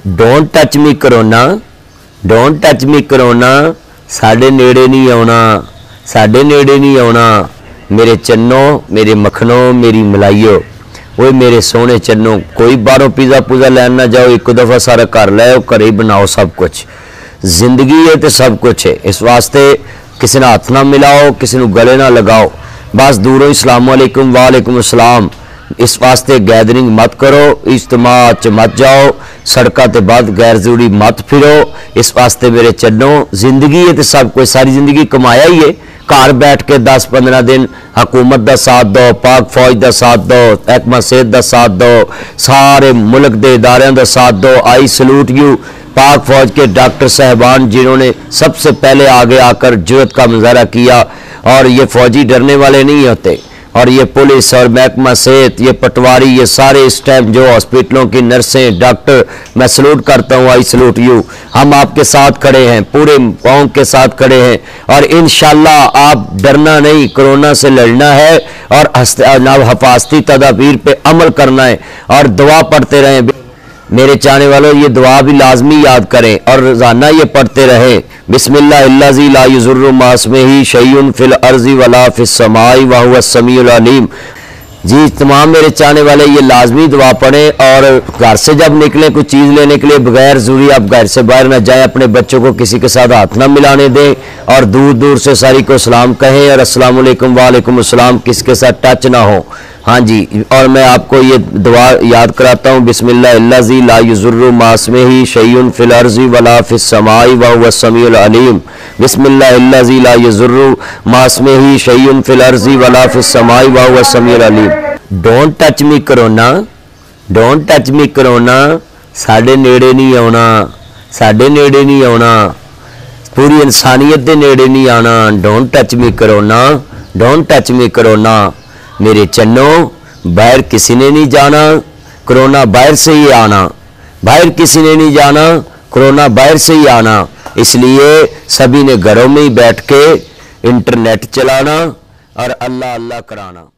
Don't touch me corona, don't touch me corona, साडे नेड़े नहीं आना, साडे नेड़े नहीं आना। मेरे चन्नो, मेरे मखनो, मेरी मलाइयो, वो मेरे सोने चन्नो, कोई बाहरों पिज़्ज़ा पुज़ा लैन ना जाओ, एक दफ़ा सारा घर लो, घर ही बनाओ सब कुछ। जिंदगी है तो सब कुछ है, इस वास्ते किसी ने हाथ ना मिलाओ, किसी को गले ना लगाओ, बस दूरों अस्सलाम वालेकुम वालेकुम अस्सलाम। इस वास्ते गैदरिंग मत करो, इज्तिमा च मत जाओ, सड़कों ते बाद गैर जरूरी मत फिरो। इस वास्ते मेरे चन्नो, जिंदगी है तो सब कुछ, सारी जिंदगी कमाया ही है। घर बैठ के 10-15 दिन हुकूमत का साथ दो, पाक फौज का साथ दो, महकमा सेहत का साथ दो, सारे मुल्क के इदारों का साथ दो। आई सलूट यू पाक फौज के डॉक्टर साहबान जिन्होंने सबसे पहले आगे आकर जुर्रत का मुजाहरा किया। और ये फौजी डरने वाले नहीं होते, और ये पुलिस और महकमा सेहत, ये पटवारी, ये सारे इस टाइम जो हॉस्पिटलों की नर्सें डॉक्टर, मैं सलूट करता हूँ, आई सलूट यू। हम आपके साथ खड़े हैं, पूरे कौम के साथ खड़े हैं, और इंशाल्लाह आप डरना नहीं, कोरोना से लड़ना है और हिफाजती तदाबीर पे अमल करना है और दुआ पढ़ते रहें। मेरे चाहने वालों, ये दुआ भी लाजमी याद करें और रोजाना ये पढ़ते रहें। बिस्मिल्लाहिल्लज़ी ला युज़ुर्रु मास्मिही शैउन फिल अर्ज़ि वला फिस समाई व हुवस समीउल अलीम। जी तमाम मेरे चाहने वाले ये लाजमी दुआ पढ़ें, और घर से जब निकलें कुछ चीज़ लेने के लिए बगैर ज़रूरी आप घर से बाहर ना जाएं, अपने बच्चों को किसी के साथ हाथ ना मिलाने दें, और दूर दूर से सारी को सलाम कहें और अस्सलाम वालेकुम वालेकुम अस्सलाम, किसके साथ टच ना हो। हाँ जी, और मैं आपको ये दुआ याद कराता हूँ, बिस्मिल्लाहिल्लज़ी ला युज़ुर्रु मास्मिही शैउन फिल अर्ज़ि वला फिस समाई व हुवस समीउल अलीम। बिस्मिल्लाहिल्लज़ी ला युज़ुर्रु मास्मिही शैउन फिल अर्ज़ि वला फिस समाई व हुवस समीउल अलीम। Don't touch me corona, don't touch me corona, साडे नेड़े नहीं आना, साडे नेड़े नहीं आना, पूरी इंसानियत के नेड़े नहीं आना। Don't touch me corona, don't touch me corona. मेरे चन्नो, बाहर किसी ने नहीं जाना, कोरोना बाहर से ही आना, बाहर किसी ने नहीं जाना, कोरोना बाहर से ही आना। इसलिए सभी ने घरों में ही बैठ के इंटरनेट चलाना और अल्लाह अल्लाह कराना।